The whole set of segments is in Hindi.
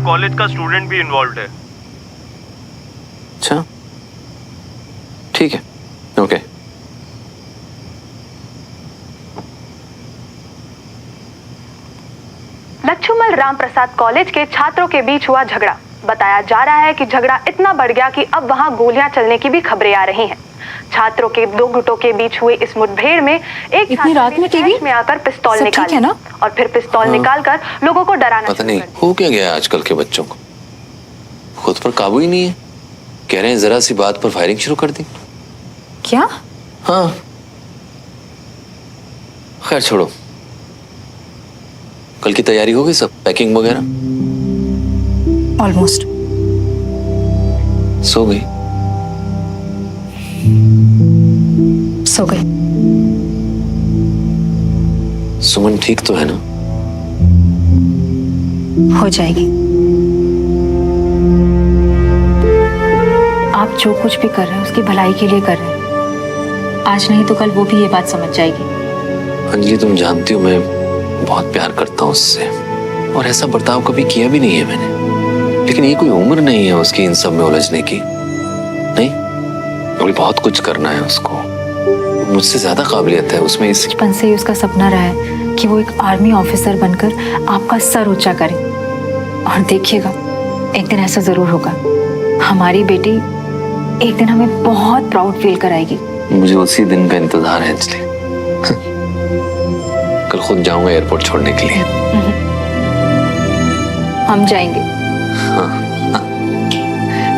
कॉलेज का स्टूडेंट भी इन्वॉल्व है। अच्छा, ठीक है, ओके। लक्ष्मण राम प्रसाद कॉलेज के छात्रों के बीच हुआ झगड़ा। बताया जा रहा है कि झगड़ा इतना बढ़ गया कि अब वहां गोलियां चलने की भी खबरें आ रही हैं। छात्रों के दो गुटों के बीच हुए इस मुठभेड़ में एक इतनी रात में टीवी में आकर पिस्तौल निकाले और फिर पिस्तौल निकालकर लोगों को डराना पता नहीं हो क्या गया आजकल के बच्चों को, खुद पर काबू ही नहीं है। कह रहे हैं जरा सी बात पर फायरिंग शुरू कर दी। क्या? हाँ, खैर छोड़ो। कल की तैयारी हो गई सब, पैकिंग वगैरह? ऑलमोस्ट। सो गई? सो गई। सुमन ठीक तो है ना? हो जाएगी। आप जो कुछ भी कर रहे हैं उसकी भलाई के लिए कर रहे हैं। आज नहीं तो कल वो भी ये बात समझ जाएगी। अंजलि, तुम जानती हो मैं बहुत प्यार करता हूँ उससे, और ऐसा बर्ताव कभी किया भी नहीं है मैंने। लेकिन ये कोई उम्र नहीं है उसकी इन सब में उलझने की। नहीं, अभी बहुत कुछ करना है उसको। मुझसे ज्यादा काबिलियत है उसमें। इस बचपन से ही उसका सपना रहा है कि वो एक आर्मी ऑफिसर बनकर आपका सर ऊंचा करे। और देखिएगा, एक दिन ऐसा जरूर होगा। हमारी बेटी एक दिन हमें बहुत प्राउड फील कराएगी। मुझे उसी दिन का इंतजार है अंजलि। कल खुद जाऊंगा एयरपोर्ट छोड़ने के लिए। हम जाएंगे। हाँ,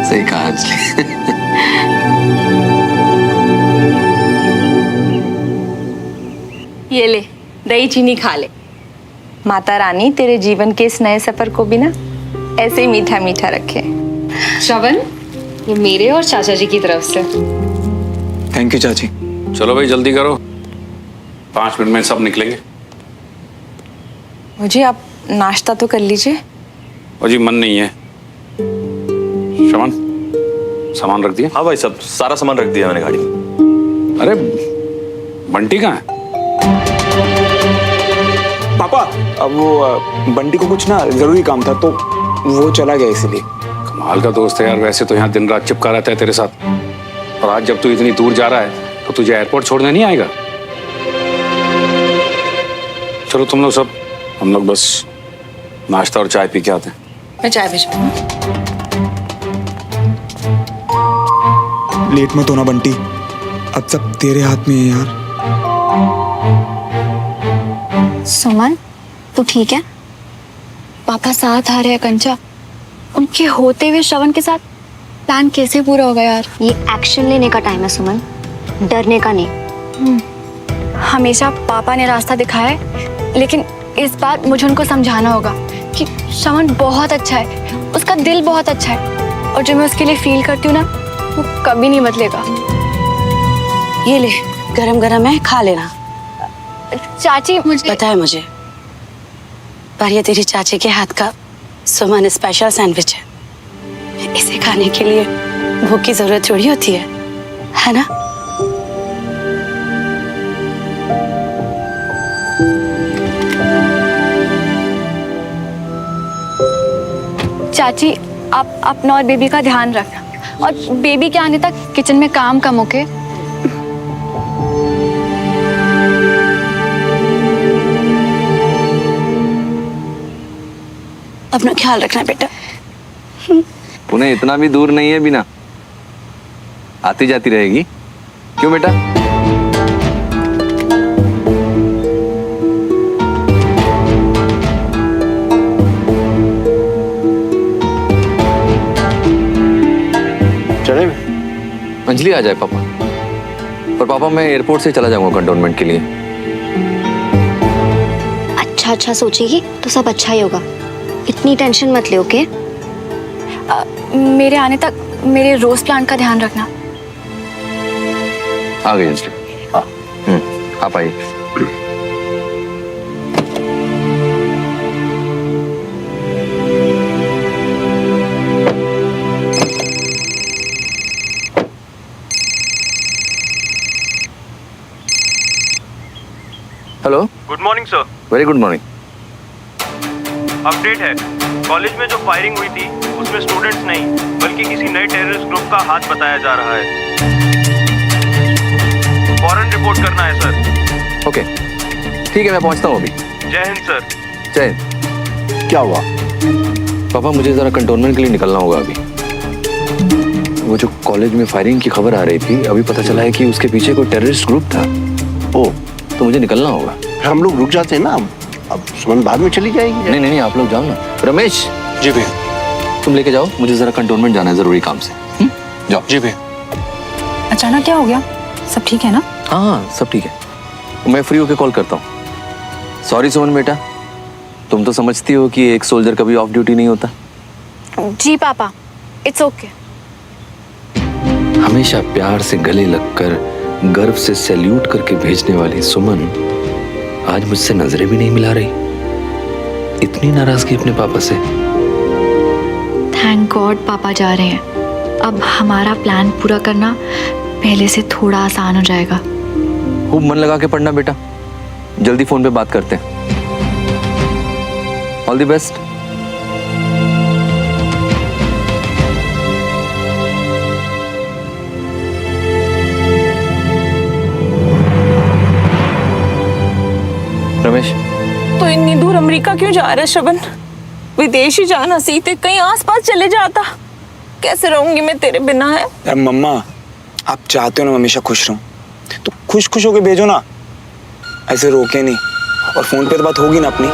सही कहा अंजलि। ये ले, दही चीनी खा ले। माता रानी तेरे जीवन के इस नए सफर को भी ना ऐसे ही मीठा मीठा रखे। श्रवण, ये मेरे और चाचा जी की तरफ से। थैंक यू चाची। चलो भाई जल्दी करो, 5 मिनट में सब निकलेंगे। मुझे आप नाश्ता तो कर लीजिए। और जी मन नहीं है। श्रवण, सामान रख दिया? हाँ भाई, सब सारा सामान रख दिया मैंने गाड़ी में। अरे बंटी कहाँ है? पापा, अब वो बंटी को कुछ ना जरूरी काम था तो वो चला गया इसलिए। कमाल का दोस्त है यार। वैसे तो यहाँ दिन रात चिपका रहता है तेरे साथ, और आज जब तू इतनी दूर जा रहा है तो तुझे एयरपोर्ट छोड़ने नहीं आएगा? चलो तुम लोग सब, हम लोग बस नाश्ता और चाय पी के आते हैं। मैं चाय भिजवाऊं? लेट मत होना बंटी, अब सब तेरे हाथ में है यार। सुमन, तू ठीक है? पापा साथ आ रहे हैं कंचा। उनके होते हुए श्रवण के साथ प्लान कैसे पूरा होगा यार? ये एक्शन लेने का टाइम है सुमन, डरने का नहीं। हमेशा पापा ने रास्ता दिखाया है, लेकिन इस बार मुझे उनको समझाना होगा कि श्रवण बहुत अच्छा है, उसका दिल बहुत अच्छा है, और जो मैं उसके लिए फील करती हूँ ना, वो कभी नहीं बदलेगा। ये ले, गरम गरम है, खा लेना। चाची, मुझे पता है मुझे, पर ये तेरी चाची के हाथ का सुमन स्पेशल सैंडविच है। इसे खाने के लिए भूख की जरूरत थोड़ी होती है ना? चाची, आप अपना और बेबी का ध्यान रखना, और बेबी के आने तक किचन में काम कम ओके? अपना ख्याल रखना बेटा। उन्हें इतना भी दूर नहीं है बिना, आती जाती रहेगी। क्यों बेटा? चले अंजलि आ जाए पापा, और पापा मैं एयरपोर्ट से चला जाऊंगा कंटोनमेंट के लिए। अच्छा सोचेगी तो सब अच्छा ही होगा, इतनी टेंशन मत ले। ओके? मेरे आने तक मेरे रोज प्लांट का ध्यान रखना। आ गई अंजलि। आप आइए। Hello, good morning sir. Very good morning. Update है, कॉलेज में जो फायरिंग हुई थी उसमें स्टूडेंट्स नहीं बल्कि किसी नए टेररिस्ट ग्रुप का हाथ बताया जा रहा है। फौरन रिपोर्ट करना है सर। ओके ठीक है, मैं पहुंचता हूँ अभी। जय हिंद सर। जय हिंद। क्या हुआ? पापा मुझे जरा कंटोनमेंट के लिए निकलना होगा अभी। वो जो कॉलेज में फायरिंग की खबर आ रही थी, अभी पता चला है कि उसके पीछे कोई टेररिस्ट ग्रुप था। ओ, तो मुझे निकलना होगा। हम लोग रुक जाते हैं ना, अब सुमन बाद में चली जाएगी। नहीं नहीं आप लोग जाओ ना। रमेश। जी भैया। तुम लेके जाओ, मुझे जरा कंटोनमेंट जाना है जरूरी काम से। जाओ। जी भैया। अचानक क्या हो गया? सब ठीक है ना? हाँ सब ठीक है, मैं फ्री होके कॉल करता हूँ। सॉरी सुमन बेटा, तुम तो समझती हो कि एक सोल्जर कभी ऑफ ड्यूटी नहीं होता। जी पापा, इट्स ओके। हमेशा प्यार से गले लगकर गर्व से सैल्यूट करके भेजने वाली सुमन आज मुझसे नजरें भी नहीं मिला रही। इतनी नाराजगी अपने पापा से। थैंक गॉड पापा जा रहे हैं। अब हमारा प्लान पूरा करना पहले से थोड़ा आसान हो जाएगा। खूब मन लगा के पढ़ना बेटा, जल्दी फोन पे बात करते हैं। All the best. रमेश। तो इतनी दूर अमेरिका क्यों जा रहा है शबन? विदेश ही जाना सीते, कहीं आसपास चले जाता। कैसे रहूंगी मैं तेरे बिना? है यार मम्मा, आप चाहते हो ना हमेशा खुश रहूं, तो खुश खुश होके भेजो ना, ऐसे रोके नहीं। और फोन पे तो बात होगी ना अपनी।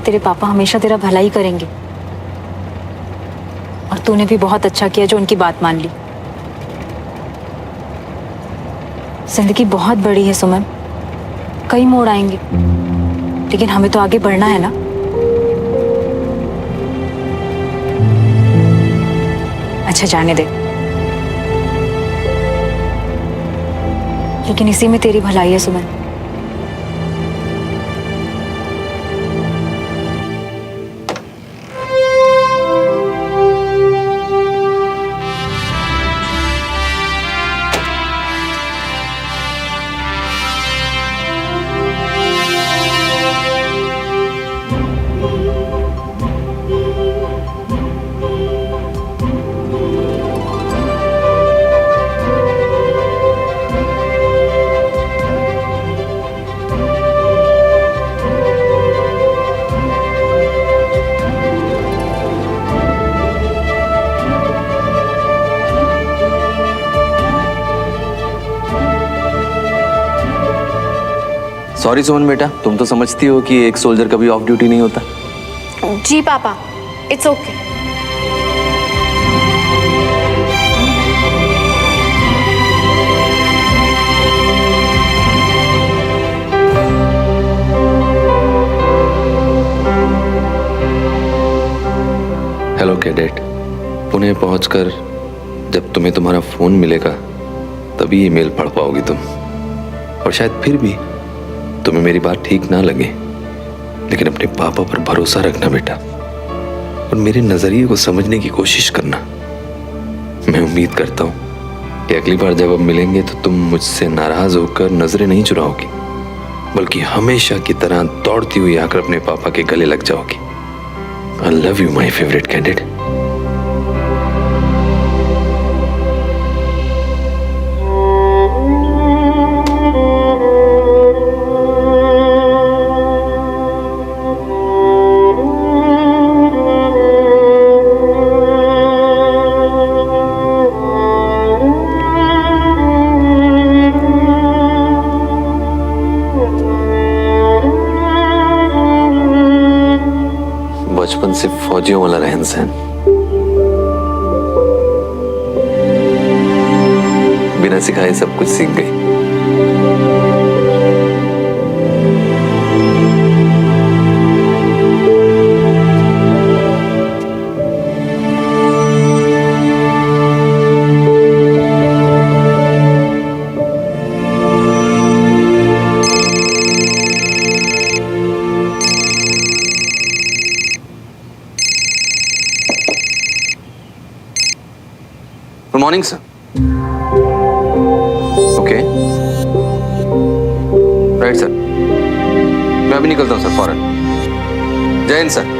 तेरे पापा हमेशा तेरा भला ही करेंगे, और तूने भी बहुत अच्छा किया जो उनकी बात मान ली। जिंदगी बहुत बड़ी है सुमन, कई मोड़ आएंगे, लेकिन हमें तो आगे बढ़ना है ना। अच्छा जाने दे, लेकिन इसी में तेरी भलाई है सुमन। सॉरी सुमन बेटा, तुम तो समझती हो कि एक सोल्जर कभी ऑफ ड्यूटी नहीं होता। जी पापा, it's okay. Hello cadet, Pune पहुंचकर जब तुम्हें तुम्हारा फोन मिलेगा तभी ईमेल पढ़ पाओगी तुम। और शायद फिर भी तुम्हें मेरी बात ठीक ना लगे, लेकिन अपने पापा पर भरोसा रखना बेटा, और मेरे नजरिए को समझने की कोशिश करना। मैं उम्मीद करता हूं कि अगली बार जब अब मिलेंगे तो तुम मुझसे नाराज होकर नजरें नहीं चुराओगी, बल्कि हमेशा की तरह दौड़ती हुई आकर अपने पापा के गले लग जाओगी। I love you my favourite candidate. बचपन से फौजियों वाला रहन सहन, बिना सिखाए सब कुछ सीख गई। Good morning sir. Okay right sir, मैं अभी निकलता हूँ सर फौरन। जय हिंद सर।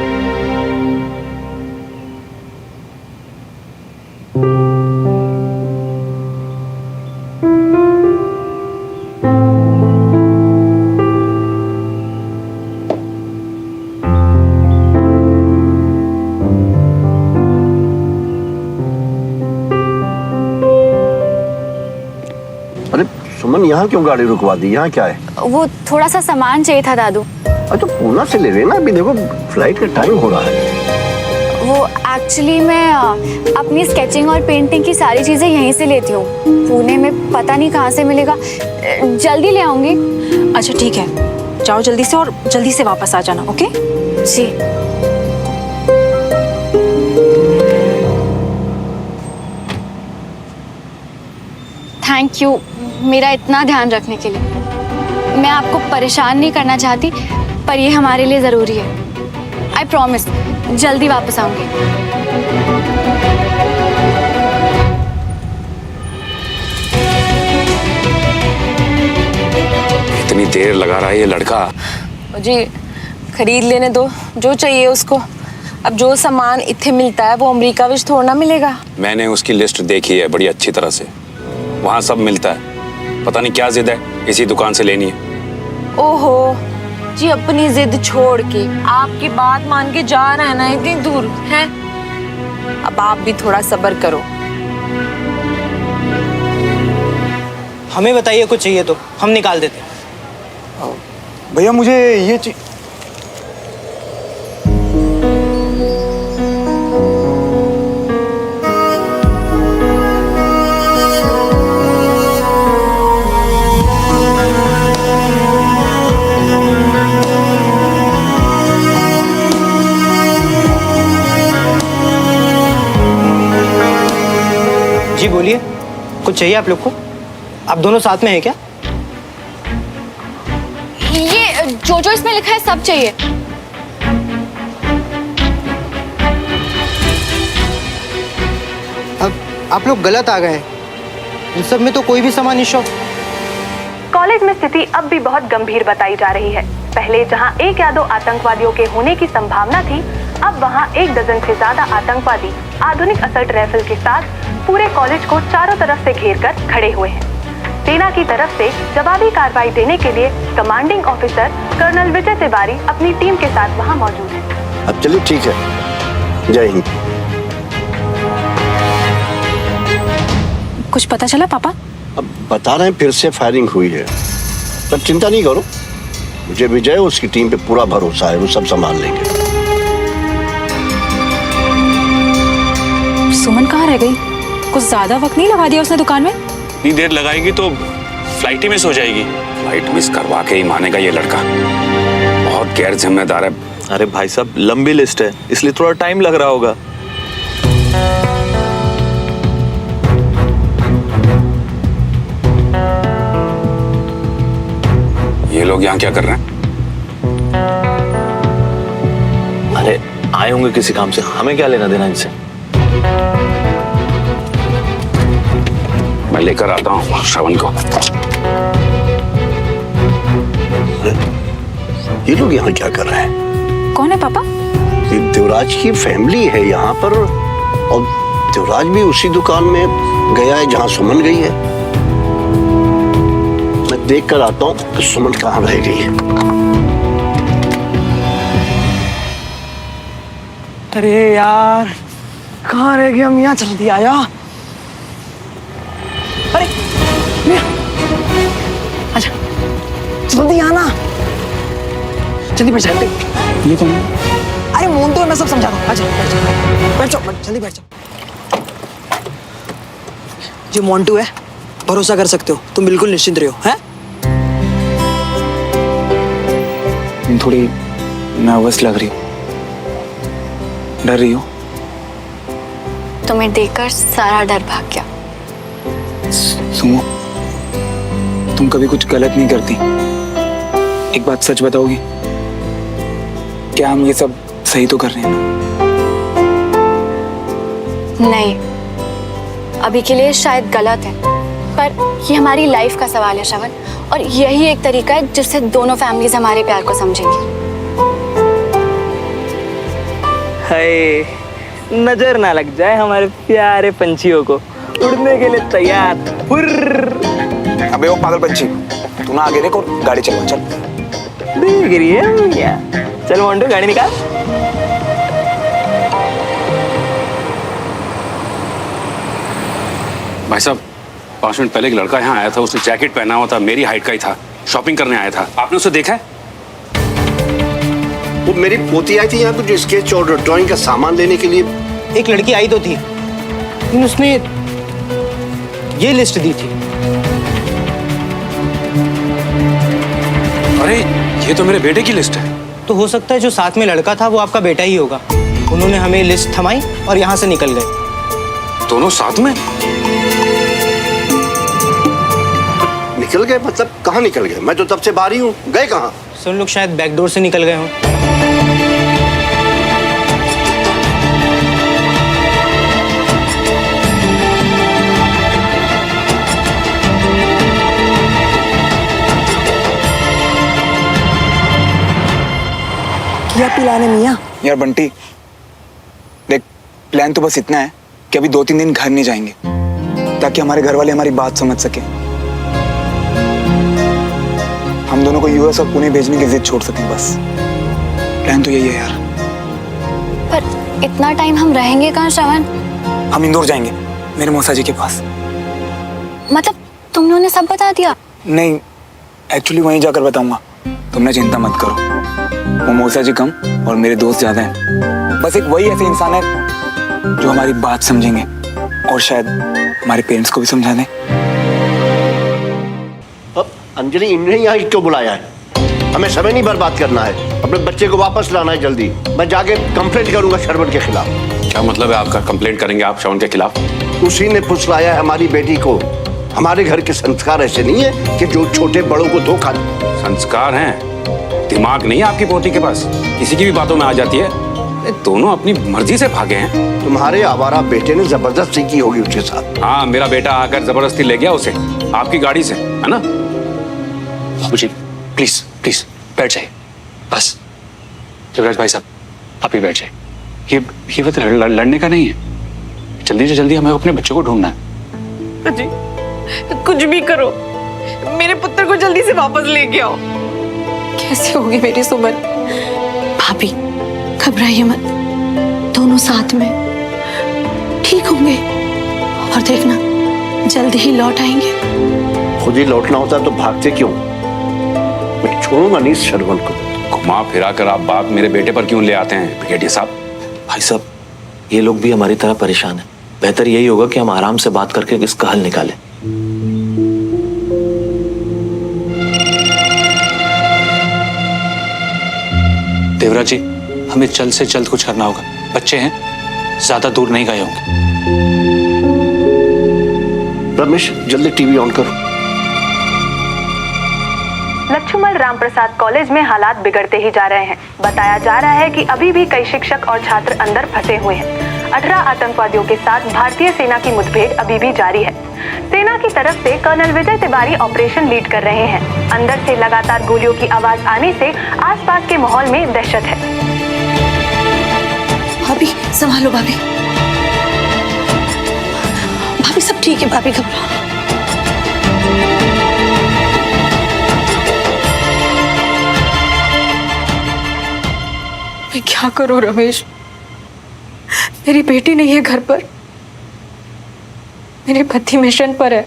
अरे सुमन, यहाँ क्यों गाड़ी रुकवा दी? यहाँ क्या है? वो थोड़ा सा सामान चाहिए था दादू। अच्छा पूना से ले लेना, अभी देखो फ्लाइट का टाइम हो रहा है। वो एक्चुअली मैं अपनी स्केचिंग और पेंटिंग की सारी चीजें यहीं से लेती हूँ। पुणे में पता नहीं कहाँ से मिलेगा, जल्दी ले आऊंगी। अच्छा ठीक है, जाओ जल्दी से और जल्दी से वापस आ जाना। Okay ji. थैंक यू मेरा इतना ध्यान रखने के लिए। मैं आपको परेशान नहीं करना चाहती, पर ये हमारे लिए ज़रूरी है। आई प्रॉमिस जल्दी वापस आऊंगी। इतनी देर लगा रहा है ये लड़का। जी खरीद लेने दो जो चाहिए उसको। अब जो सामान इत्थे मिलता है वो अमेरिका विच थोड़ा ना मिलेगा। मैंने उसकी लिस्ट देखी है बड़ी अच्छी तरह से, वहां सब मिलता है। पता नहीं क्या जिद है, इसी दुकान से लेनी है। ओहो जी, अपनी जिद छोड़ के आपकी बात मान के जा रहा है ना इतनी दूर है। अब आप भी थोड़ा सब्र करो। हमें बताइए कुछ चाहिए तो हम निकाल देते। भैया मुझे ये जी बोलिए, कुछ चाहिए आप लोग को? आप दोनों साथ में हैं क्या? ये जो जो इसमें लिखा है सब चाहिए। अब आप लोग गलत आ गए हैं, इन सब में तो कोई भी सामान नहीं शो। कॉलेज में स्थिति अब भी बहुत गंभीर बताई जा रही है। पहले जहां एक या दो आतंकवादियों के होने की संभावना थी, अब वहां 1 दर्जन से ज्यादा आतंकवादी आधुनिक असल्ट राइफल के साथ पूरे कॉलेज को चारों तरफ से घेरकर खड़े हुए हैं। सेना की तरफ से जवाबी कार्रवाई देने के लिए commanding officer colonel Vijay Tiwari अपनी टीम के साथ वहां मौजूद है। अब चलिए ठीक है, जय हिंद। कुछ पता चला पापा? अब बता रहे हैं फिर से फायरिंग हुई है, पर चिंता नहीं करो, मुझे विजय उसकी टीम पे पूरा भरोसा है, वो सब संभाल लेंगे। सुमन कहाँ रह गई? कुछ ज्यादा वक्त नहीं लगा दिया उसने दुकान में? इतनी देर लगाएगी तो फ्लाइट ही मिस हो जाएगी। फ्लाइट मिस करवा के ही मानेगा ये लड़का, बहुत गैर जिम्मेदार है। अरे भाई साहब, लंबी लिस्ट है इसलिए थोड़ा टाइम लग रहा होगा। ये लोग यहाँ क्या कर रहे हैं? अरे आए होंगे किसी काम से, हमें क्या लेना देना इनसे। मैं लेकर आता हूँ श्रवण को। ये लोग यहाँ क्या कर रहे हैं? कौन है पापा? ये देवराज की फैमिली है यहाँ पर, और देवराज भी उसी दुकान में गया है जहाँ सुमन गई है। मैं देख कर आता हूँ कि सुमन कहाँ रह गई है। अरे यार कहाँ रह गए हम? यहाँ जल्दी आया। अरे अच्छा जल्दी आना, जल्दी बैठ जाते। ये कौन है? अरे मोन्टू, मैं सब समझा दूँ। अच्छा बैठ जाओ, जल्दी बैठ जाओ। जो मोन्टू है, भरोसा कर सकते हो, तुम बिल्कुल निश्चिंत रहो। हैं? तुम थोड़ी नर्वस लग रही हो, डर रही हो। तुम्हें देखकर सारा डर भाग गया। सुनो, तुम कभी कुछ गलत नहीं करती। एक बात सच बताओगी, क्या हम ये सब सही तो कर रहे हैं ना? नहीं, अभी के लिए शायद गलत है, पर ये हमारी लाइफ का सवाल है श्रवण, और यही एक तरीका है जिससे दोनों फैमिलीज हमारे प्यार को समझेंगी। हाय, नजर ना लग जाए हमारे प्यारे पंछियों को, उड़ने के लिए तैयार। हुर्र। अबे वो पागल पंछी, तू ना आगे देख और गाड़ी चलवा। चल देख रही है क्या? चल मोन्टू, गाड़ी निकाल। भाई साहब, 5 मिनट पहले एक लड़का यहाँ आया था, उसने जैकेट पहना हुआ था, मेरी हाइट का ही था, शॉपिंग करने आया था। आपने उसे देखा है? वो मेरी पोती आई थी यहाँ पे जो स्केच और ड्राइंग का सामान लेने के लिए। एक लड़की आई तो थी, लेकिन उसने ये लिस्ट दी थी। अरे ये तो मेरे बेटे की लिस्ट है। तो हो सकता है जो साथ में लड़का था वो आपका बेटा ही होगा। उन्होंने हमें लिस्ट थमाई और यहाँ से निकल गए। दोनों साथ में निकल गए? मतलब कहाँ निकल गए? मैं तो तब से बाहर ही हूँ। गए कहाँ? सुन, लोग शायद बैकडोर से निकल गए हों। क्या पिलाने मियाँ? यार बंटी देख, प्लान तो बस इतना है कि अभी 2-3 दिन घर नहीं जाएंगे, ताकि हमारे घर वाले हमारी बात समझ सके, हम दोनों को यूएस और पुणे भेजने की जिद छोड़ सकें। बस प्लान तो यही है यार। पर इतना टाइम हम रहेंगे कहाँ श्रवण? हम इंदौर जाएंगे, मेरे मौसा जी के पास। मतलब तुमने उन्हें सब बता दिया? नहीं, एक्चुअली वहीं जाकर बताऊंगा, तुमने चिंता मत करो। वो मौसा जी कम और मेरे दोस्त ज्यादा हैं। बस एक वही ऐसे इंसान है जो हमारी बात समझेंगे और शायद हमारे पेरेंट्स को भी समझा दें। अब अंजलि, इन्हें यहाँ क्यों बुलाया है? हमें समय नहीं बर्बाद करना है, अपने बच्चे को वापस लाना है जल्दी। मैं जाके कंप्लेंट करूंगा श्रवण के खिलाफ। क्या मतलब है आपका? कंप्लेंट करेंगे आप श्रवण के खिलाफ? उसी ने फुसलाया है हमारी बेटी को। हमारे घर के संस्कार ऐसे नहीं है कि जो छोटे बड़ों को धोखा दे। संस्कार हैं, दिमाग नहीं है आपकी पोती के पास, किसी की भी बातों में आ जाती है। दोनों अपनी मर्जी से भागे हैं। तुम्हारे आवारा बेटे ने जबरदस्ती की होगी उसके साथ। हाँ, मेरा बेटा आकर जबरदस्ती ले गया उसे आपकी गाड़ी से, है ना? बाबूजी प्लीज प्लीज बैठ जाइए बस। युवराज भाई साहब, आप ही बैठ जाइए। ये वक्त लड़ने का नहीं है। जल्दी से जल्दी हमें अपने बच्चे को ढूंढना है। जी, कुछ भी करो, मेरे पुत्र को जल्दी से वापस लेके आओ। कैसे होगी मेरी सुमन? भाभी घबराइए मत, दोनों साथ में ठीक होंगे, और देखना जल्दी ही लौट आएंगे। खुद ही लौटना होता तो भागते क्यों? मैं छोड़ूंगा नहीं श्रवण को। घुमा फिरा कर आप बात मेरे बेटे पर क्यों ले आते हैं ब्रिगेडियर साहब? भाई साहब, ये लोग भी हमारी तरह परेशान हैं। बेहतर यही होगा कि हम आराम से बात करके इसका हल निकालें। देवराज जी, हमें जल्द से जल्द कुछ करना होगा। बच्चे हैं, ज्यादा दूर नहीं गए होंगे। रमेश, जल्दी टीवी ऑन करो। लक्ष्मण रामप्रसाद कॉलेज में हालात बिगड़ते ही जा रहे हैं। बताया जा रहा है कि अभी भी कई शिक्षक और छात्र अंदर फंसे हुए हैं। 18 आतंकवादियों के साथ भारतीय सेना की मुठभेड़ अभी भी जारी है। सेना की तरफ से colonel Vijay Tiwari operation lead कर रहे हैं। अंदर से लगातार गोलियों की आवाज आने से आसपास के माहौल में दहशत है। भाभी संभालो, भाभी भाभी सब ठीक है, भाभी घबराओ। मैं क्या करूं रमेश? मेरी बेटी नहीं है घर पर, मेरे पति मिशन पर है।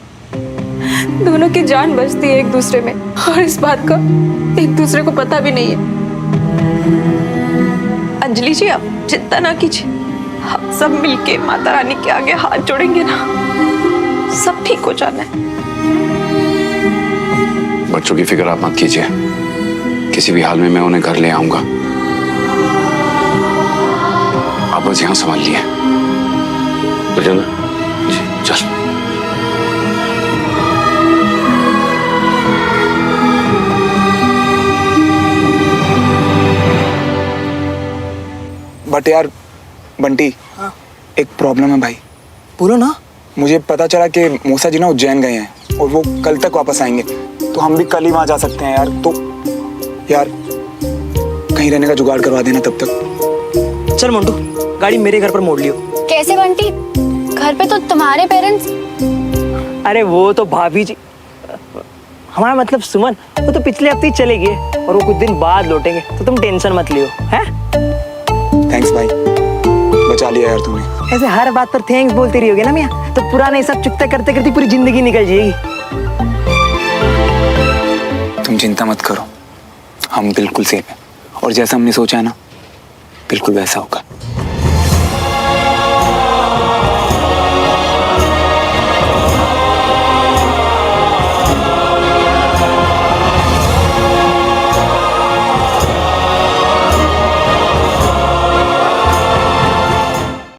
दोनों की जान बचती है एक दूसरे में, और इस बात का एक दूसरे को पता भी नहीं है। अंजलि जी आप चिंता ना कीजिए, हम सब मिलके माता रानी के आगे हाथ जोड़ेंगे ना, सब ठीक हो जाना है। बच्चों की फिक्र आप मत कीजिए, किसी भी हाल में मैं उन्हें घर ले आऊंगा। आप बस यहाँ संभाल लिए। बुझे ना? जी, चल। बट यार बंटी, एक प्रॉब्लम है भाई। बोलो ना। मुझे पता चला कि मूसा जी ना उज्जैन गए हैं और वो कल तक वापस आएंगे, तो हम भी कल ही वहां जा सकते हैं यार। तो यार कहीं रहने का जुगाड़ करवा देना तब तक। चल मोंटू, गाड़ी मेरे घर पर मोड़ लियो। कैसे बंटी? घर पे तो तुम्हारे पेरेंट्स। अरे वो तो भाभी जी, हमारा मतलब सुमन, वो तो पिछले हफ्ते ही चले गए और वो कुछ दिन बाद लौटेंगे, तो तुम टेंशन मत लियो। हैं? थैंक्स भाई, बचा लिया यार तूने। ऐसे हर बात पर थैंक्स बोलती रहोगे ना मियां, तो पुराने सब चुकता करते करते पूरी जिंदगी निकल जाएगी। तुम चिंता मत करो, हम बिल्कुल सेफ हैं और जैसा हमने सोचा है ना, बिल्कुल वैसा होगा।